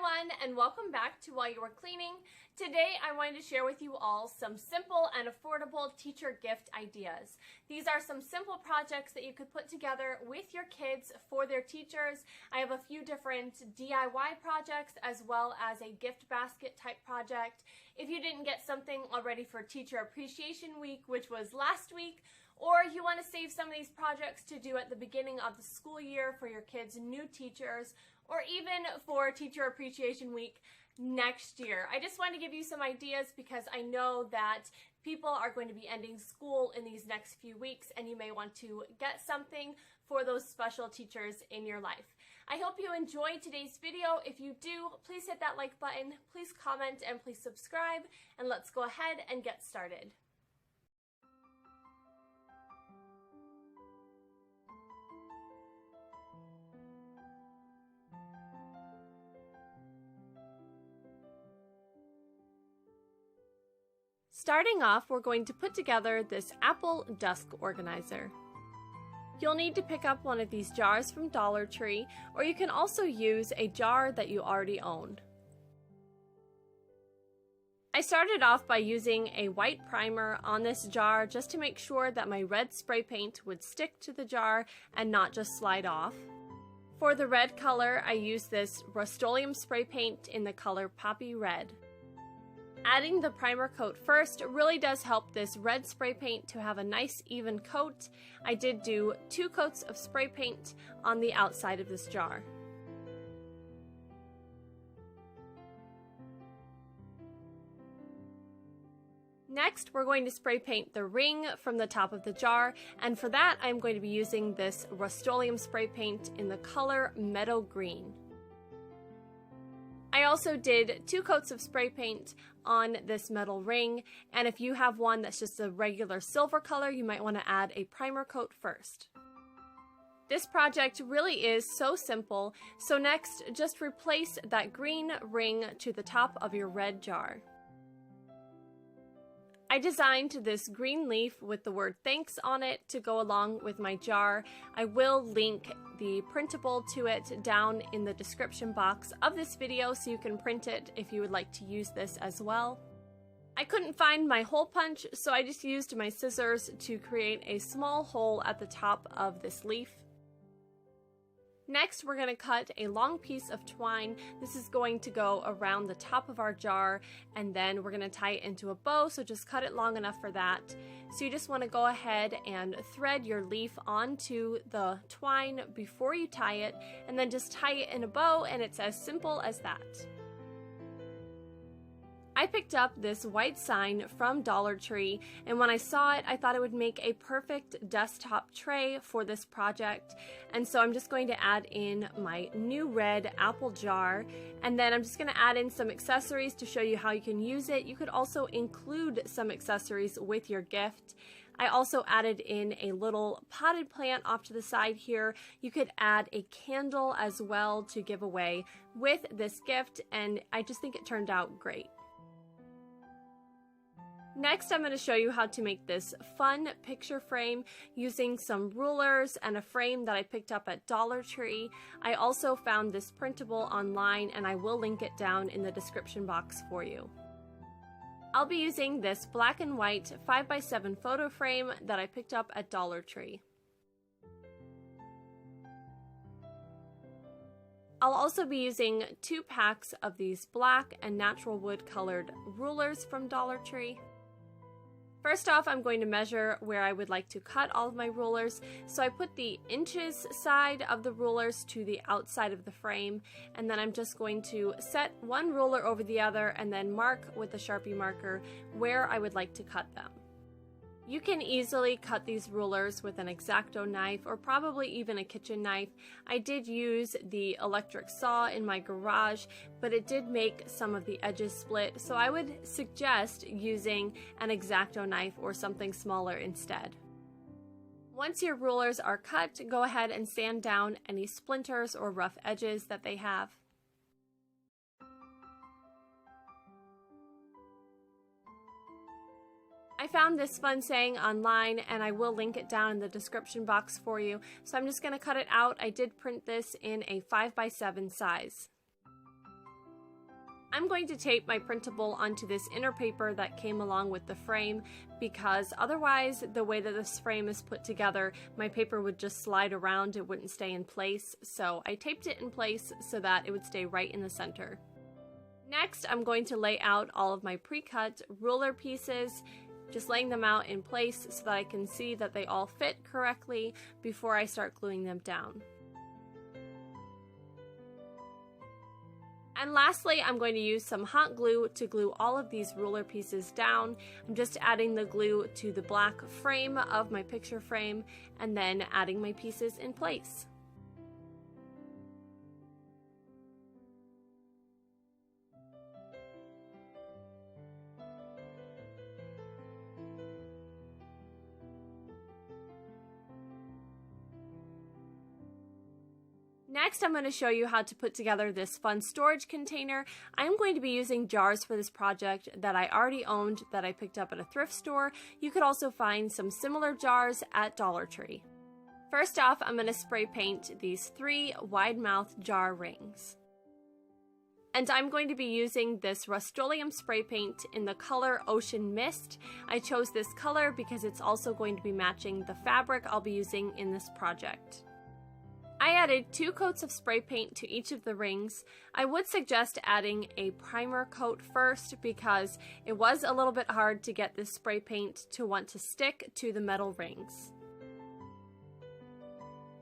everyone, and welcome back to While You Were Cleaning. Today I wanted to share with you all some simple and affordable teacher gift ideas. These are some simple projects that you could put together with your kids for their teachers. I have a few different DIY projects as well as a gift basket type project. If you didn't get something already for Teacher Appreciation Week, which was last week, or you want to save some of these projects to do at the beginning of the school year for your kids' new teachers, or even for Teacher Appreciation Week next year. I just want to give you some ideas because I know that people are going to be ending school in these next few weeks and you may want to get something for those special teachers in your life. I hope you enjoyed today's video. If you do, please hit that like button, please comment, and please subscribe, and let's go ahead and get started. Starting off, we're going to put together this apple dusk organizer. You'll need to pick up one of these jars from Dollar Tree, or you can also use a jar that you already own. I started off by using a white primer on this jar just to make sure that my red spray paint would stick to the jar and not just slide off. For the red color, I used this Rust-Oleum spray paint in the color Poppy Red. Adding the primer coat first really does help this red spray paint to have a nice even coat. I did do 2 coats of spray paint on the outside of this jar. Next, we're going to spray paint the ring from the top of the jar, and for that I'm going to be using this Rust-Oleum spray paint in the color Meadow Green. I also did 2 coats of spray paint on this metal ring, and if you have one that's just a regular silver color, you might want to add a primer coat first. This project really is so simple, so next just replace that green ring to the top of your red jar. I designed this green leaf with the word thanks on it to go along with my jar. I will link the printable to it down in the description box of this video so you can print it if you would like to use this as well. I couldn't find my hole punch, so I just used my scissors to create a small hole at the top of this leaf. Next, we're going to cut a long piece of twine. This is going to go around the top of our jar, and then we're going to tie it into a bow, so just cut it long enough for that. So you just want to go ahead and thread your leaf onto the twine before you tie it, and then just tie it in a bow, and it's as simple as that. I picked up this white sign from Dollar Tree, and when I saw it, I thought it would make a perfect desktop tray for this project. And so I'm just going to add in my new red apple jar, and then I'm just going to add in some accessories to show you how you can use it. You could also include some accessories with your gift. I also added in a little potted plant off to the side here. You could add a candle as well to give away with this gift, and I just think it turned out great. Next, I'm going to show you how to make this fun picture frame using some rulers and a frame that I picked up at Dollar Tree. I also found this printable online, and I will link it down in the description box for you. I'll be using this black and white 5x7 photo frame that I picked up at Dollar Tree. I'll also be using 2 packs of these black and natural wood colored rulers from Dollar Tree. First off, I'm going to measure where I would like to cut all of my rulers. So I put the inches side of the rulers to the outside of the frame, and then I'm just going to set one ruler over the other and then mark with a Sharpie marker where I would like to cut them. You can easily cut these rulers with an X-Acto knife or probably even a kitchen knife. I did use the electric saw in my garage, but it did make some of the edges split, so I would suggest using an X-Acto knife or something smaller instead. Once your rulers are cut, go ahead and sand down any splinters or rough edges that they have. I found this fun saying online, and I will link it down in the description box for you. So I'm just going to cut it out. I did print this in a 5x7 size. I'm going to tape my printable onto this inner paper that came along with the frame because otherwise the way that this frame is put together, my paper would just slide around, it wouldn't stay in place. So I taped it in place so that it would stay right in the center. Next, I'm going to lay out all of my pre-cut ruler pieces, just laying them out in place so that I can see that they all fit correctly before I start gluing them down. And lastly, I'm going to use some hot glue to glue all of these ruler pieces down. I'm just adding the glue to the black frame of my picture frame and then adding my pieces in place. Next, I'm going to show you how to put together this fun storage container. I'm going to be using jars for this project that I already owned that I picked up at a thrift store. You could also find some similar jars at Dollar Tree. First off, I'm going to spray paint these 3 wide-mouth jar rings. And I'm going to be using this Rust-Oleum spray paint in the color Ocean Mist. I chose this color because it's also going to be matching the fabric I'll be using in this project. I added 2 coats of spray paint to each of the rings. I would suggest adding a primer coat first because it was a little bit hard to get this spray paint to want to stick to the metal rings.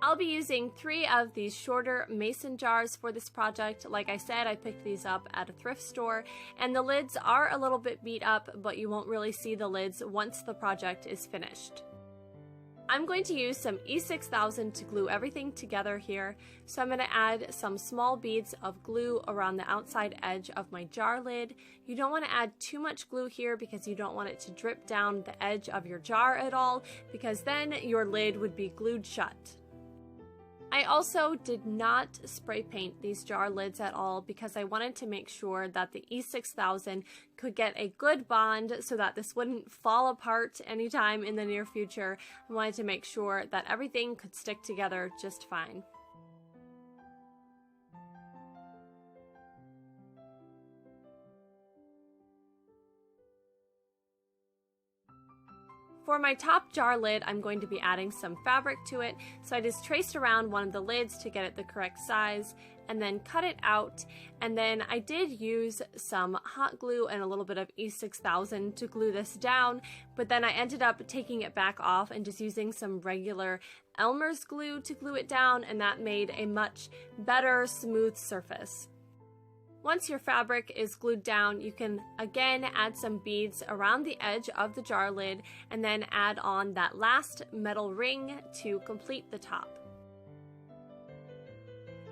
I'll be using 3 of these shorter mason jars for this project. Like I said, I picked these up at a thrift store, and the lids are a little bit beat up, but you won't really see the lids once the project is finished. I'm going to use some E6000 to glue everything together here, so I'm going to add some small beads of glue around the outside edge of my jar lid. You don't want to add too much glue here because you don't want it to drip down the edge of your jar at all, because then your lid would be glued shut. I also did not spray paint these jar lids at all because I wanted to make sure that the E6000 could get a good bond so that this wouldn't fall apart anytime in the near future. I wanted to make sure that everything could stick together just fine. For my top jar lid, I'm going to be adding some fabric to it, so I just traced around one of the lids to get it the correct size and then cut it out. And then I did use some hot glue and a little bit of E6000 to glue this down, but then I ended up taking it back off and just using some regular Elmer's glue to glue it down, and that made a much better smooth surface. Once your fabric is glued down, you can again add some beads around the edge of the jar lid and then add on that last metal ring to complete the top.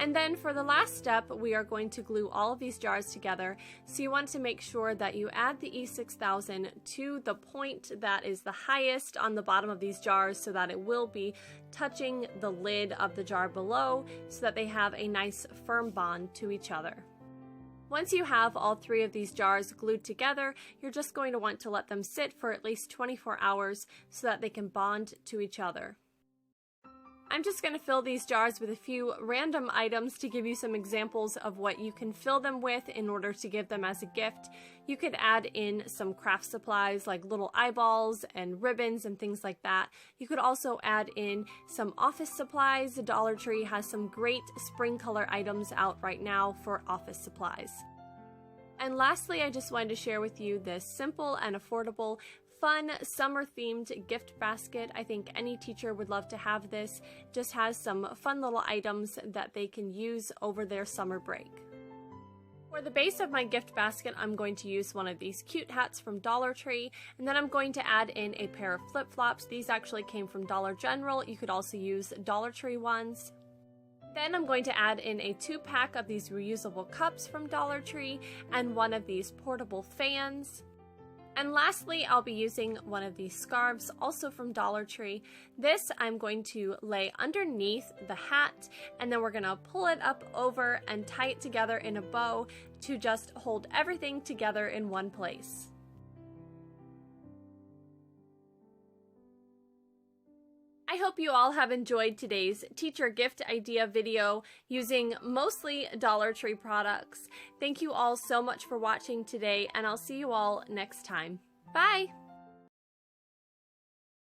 And then for the last step, we are going to glue all of these jars together. So you want to make sure that you add the E6000 to the point that is the highest on the bottom of these jars so that it will be touching the lid of the jar below so that they have a nice firm bond to each other. Once you have all 3 of these jars glued together, you're just going to want to let them sit for at least 24 hours so that they can bond to each other. I'm just going to fill these jars with a few random items to give you some examples of what you can fill them with in order to give them as a gift. You could add in some craft supplies like little eyeballs and ribbons and things like that. You could also add in some office supplies. Dollar Tree has some great spring color items out right now for office supplies. And lastly, I just wanted to share with you this simple and affordable fun summer-themed gift basket. I think any teacher would love to have this. Just has some fun little items that they can use over their summer break. For the base of my gift basket, I'm going to use one of these cute hats from Dollar Tree, and then I'm going to add in a pair of flip-flops. These actually came from Dollar General. You could also use Dollar Tree ones. Then I'm going to add in a 2-pack of these reusable cups from Dollar Tree and one of these portable fans. And lastly, I'll be using one of these scarves, also from Dollar Tree. This I'm going to lay underneath the hat, and then we're going to pull it up over and tie it together in a bow to just hold everything together in one place. I hope you all have enjoyed today's teacher gift idea video using mostly Dollar Tree products. Thank you all so much for watching today, and I'll see you all next time. Bye!